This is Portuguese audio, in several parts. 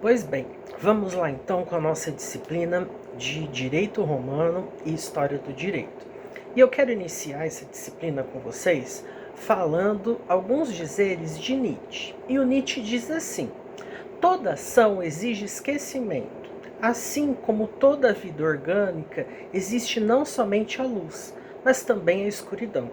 Pois bem, vamos lá então com a nossa disciplina de Direito Romano e História do Direito. E eu quero iniciar essa disciplina com vocês falando alguns dizeres de Nietzsche. E o Nietzsche diz assim: toda ação exige esquecimento, assim como toda vida orgânica existe não somente a luz, mas também a escuridão.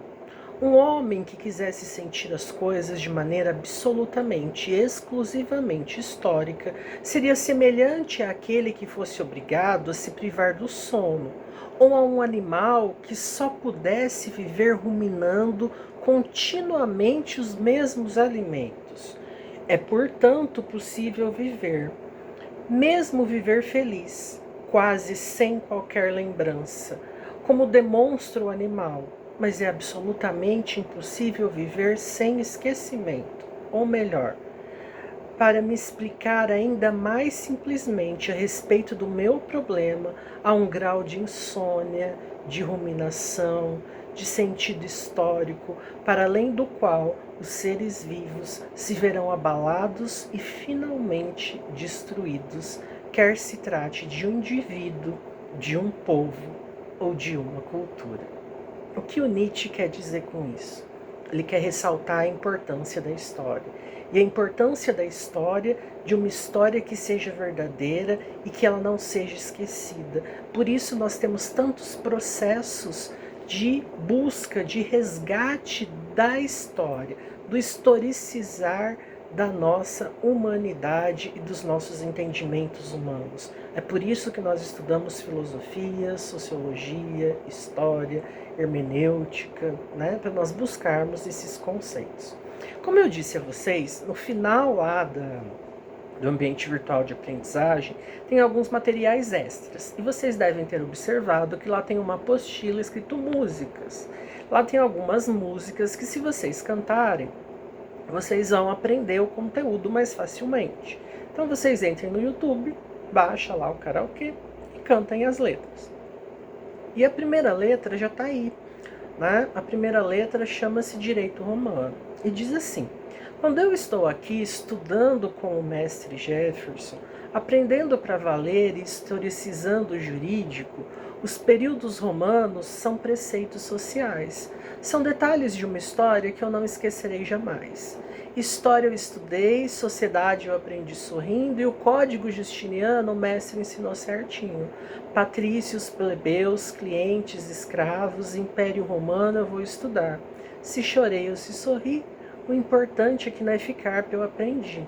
Um homem que quisesse sentir as coisas de maneira absolutamente e exclusivamente histórica seria semelhante àquele que fosse obrigado a se privar do sono, ou a um animal que só pudesse viver ruminando continuamente os mesmos alimentos. É, portanto, possível viver, mesmo viver feliz, quase sem qualquer lembrança, como demonstra o animal, mas é absolutamente impossível viver sem esquecimento. Ou melhor, para me explicar ainda mais simplesmente a respeito do meu problema, há um grau de insônia, de ruminação, de sentido histórico, para além do qual os seres vivos se verão abalados e finalmente destruídos, quer se trate de um indivíduo, de um povo ou de uma cultura. O que o Nietzsche quer dizer com isso? Ele quer ressaltar a importância da história. E a importância da história, de uma história que seja verdadeira e que ela não seja esquecida. Por isso nós temos tantos processos de busca, de resgate da história, do historicizar da nossa humanidade e dos nossos entendimentos humanos. É por isso que nós estudamos filosofia, sociologia, história, hermenêutica, né, para nós buscarmos esses conceitos. Como eu disse a vocês, no final lá do ambiente virtual de aprendizagem, tem alguns materiais extras. E vocês devem ter observado que lá tem uma apostila escrito músicas. Lá tem algumas músicas que, se vocês cantarem, vocês vão aprender o conteúdo mais facilmente. Então vocês entrem no YouTube, baixa lá o karaokê e cantem as letras. E a primeira letra já está aí, né? A primeira letra chama-se Direito Romano e diz assim: quando eu estou aqui estudando com o mestre Jefferson, aprendendo para valer e historicizando o jurídico, os períodos romanos são preceitos sociais. São detalhes de uma história que eu não esquecerei jamais. História eu estudei, sociedade eu aprendi sorrindo, e o código justiniano o mestre ensinou certinho. Patrícios, plebeus, clientes, escravos, império romano eu vou estudar. Se chorei ou se sorri, o importante é que não é ficar, eu aprendi.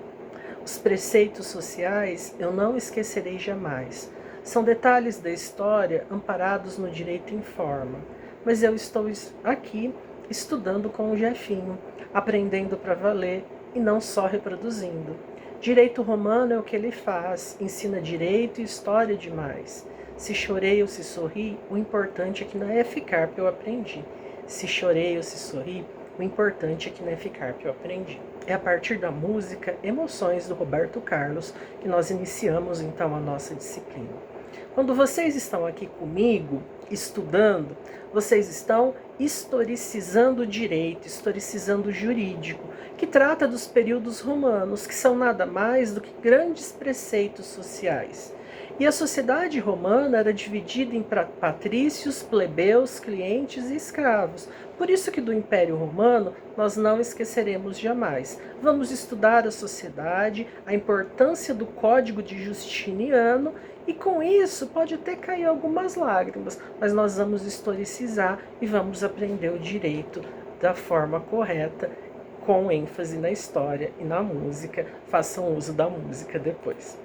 Os preceitos sociais eu não esquecerei jamais. São detalhes da história amparados no direito em forma. Mas eu estou aqui estudando com o Jefinho, aprendendo para valer e não só reproduzindo. Direito romano é o que ele faz, ensina direito e história demais. Se chorei ou se sorri, o importante é que não é ficar, eu aprendi. Se chorei ou se sorri, o importante é que não é ficar, eu aprendi. É a partir da música Emoções, do Roberto Carlos, que nós iniciamos então a nossa disciplina. Quando vocês estão aqui comigo, estudando, vocês estão historicizando o direito, historicizando o jurídico, que trata dos períodos romanos, que são nada mais do que grandes preceitos sociais. E a sociedade romana era dividida em patrícios, plebeus, clientes e escravos. Por isso que do Império Romano nós não esqueceremos jamais. Vamos estudar a sociedade, a importância do Código de Justiniano, e com isso pode até cair algumas lágrimas, mas nós vamos historicizar e vamos aprender o direito da forma correta, com ênfase na história e na música. Façam uso da música depois.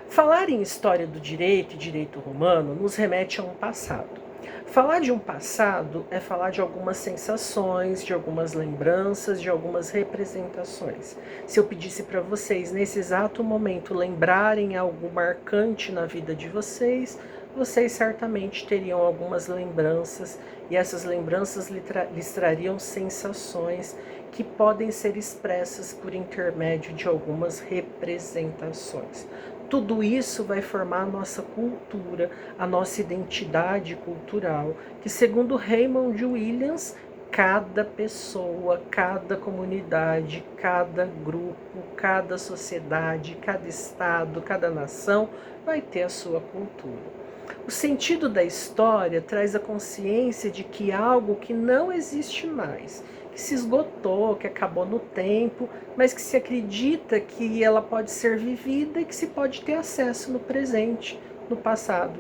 Falar em história do direito e direito romano nos remete a um passado. Falar de um passado é falar de algumas sensações, de algumas lembranças, de algumas representações. Se eu pedisse para vocês, nesse exato momento, lembrarem algo marcante na vida de vocês, vocês certamente teriam algumas lembranças, e essas lembranças lhes trariam sensações que podem ser expressas por intermédio de algumas representações. Tudo isso vai formar a nossa cultura, a nossa identidade cultural, que, segundo Raymond Williams, Cada pessoa, cada comunidade, cada grupo, cada sociedade, cada estado, cada nação vai ter a sua cultura. O sentido da história traz a consciência de que algo que não existe mais, que se esgotou, que acabou no tempo, mas que se acredita que ela pode ser vivida e que se pode ter acesso no presente, no passado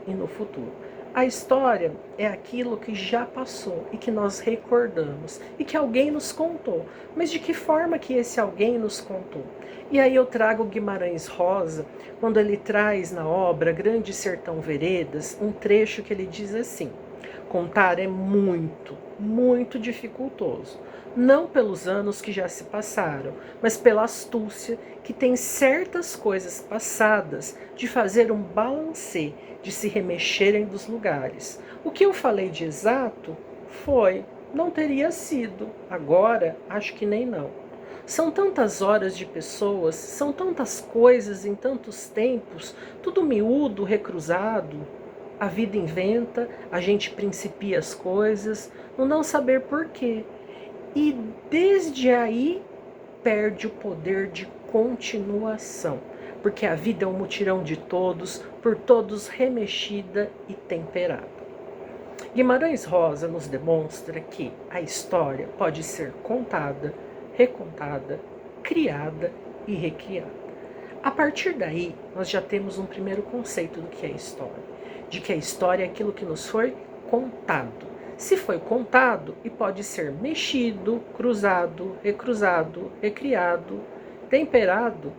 e no futuro. A história é aquilo que já passou e que nós recordamos e que alguém nos contou. Mas de que forma que esse alguém nos contou? E aí eu trago Guimarães Rosa, quando ele traz na obra Grande Sertão Veredas, um trecho que ele diz assim: contar é muito, muito dificultoso. Não pelos anos que já se passaram, mas pela astúcia que tem certas coisas passadas de fazer um balancê, de se remexerem dos lugares. O que eu falei de exato foi, não teria sido, agora acho que nem não. São tantas horas de pessoas, são tantas coisas em tantos tempos, tudo miúdo, recruzado. A vida inventa, a gente principia as coisas, no não saber porquê. E desde aí perde o poder de continuação, porque a vida é um mutirão de todos, por todos remexida e temperada. Guimarães Rosa nos demonstra que a história pode ser contada, recontada, criada e recriada. A partir daí, nós já temos um primeiro conceito do que é história, de que a história é aquilo que nos foi contado. Se foi contado, e pode ser mexido, cruzado, recruzado, recriado, temperado,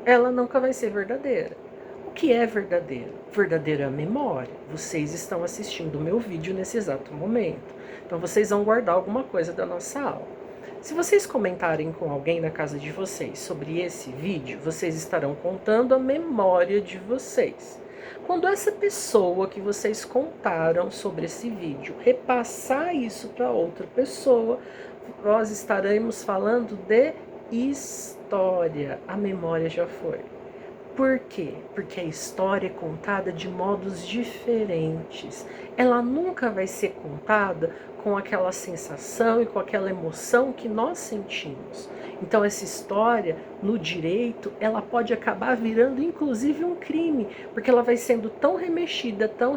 ela nunca vai ser verdadeira. O que é verdadeiro? Verdadeiro é a memória. Vocês estão assistindo o meu vídeo nesse exato momento. Então vocês vão guardar alguma coisa da nossa aula. Se vocês comentarem com alguém na casa de vocês sobre esse vídeo, vocês estarão contando a memória de vocês. Quando essa pessoa que vocês contaram sobre esse vídeo repassar isso para outra pessoa, nós estaremos falando de história. A memória já foi. Por quê? Porque a história é contada de modos diferentes. Ela nunca vai ser contada com aquela sensação e com aquela emoção que nós sentimos. Então essa história, no direito, ela pode acabar virando inclusive um crime, porque ela vai sendo tão remexida, tão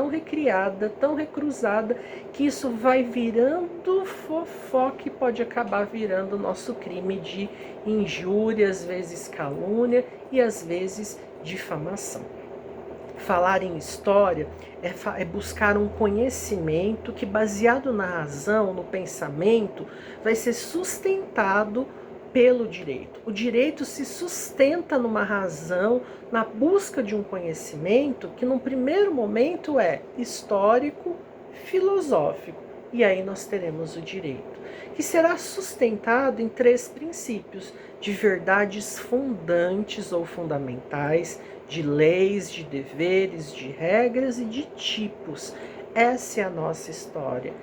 recriada, tão recruzada, que isso vai virando fofoca e pode acabar virando o nosso crime de injúria, às vezes calúnia e às vezes difamação. Falar em história é buscar um conhecimento que, baseado na razão, no pensamento, vai ser sustentado pelo direito. O direito se sustenta numa razão, na busca de um conhecimento que, num primeiro momento, é histórico, filosófico. E aí nós teremos o direito, que será sustentado em 3 princípios de verdades fundantes ou fundamentais, de leis, de deveres, de regras e de tipos. Essa é a nossa história.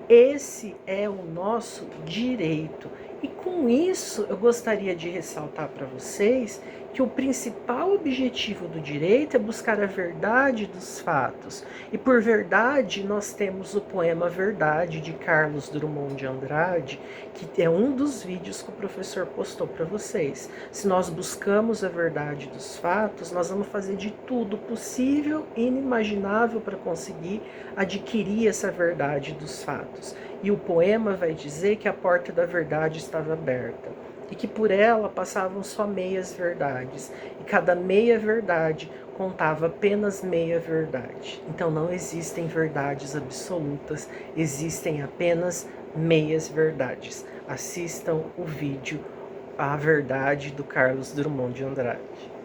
Esse é o nosso direito. E com isso eu gostaria de ressaltar para vocês que o principal objetivo do direito é buscar a verdade dos fatos. E por verdade nós temos o poema Verdade, de Carlos Drummond de Andrade, que é um dos vídeos que o professor postou para vocês. Se nós buscamos a verdade dos fatos, nós vamos fazer de tudo possível e inimaginável para conseguir adquirir essa verdade dos fatos. E o poema vai dizer que a porta da verdade estava aberta e que por ela passavam só meias verdades, e cada meia verdade contava apenas meia verdade. Então não existem verdades absolutas, existem apenas meias verdades. Assistam o vídeo A Verdade, do Carlos Drummond de Andrade.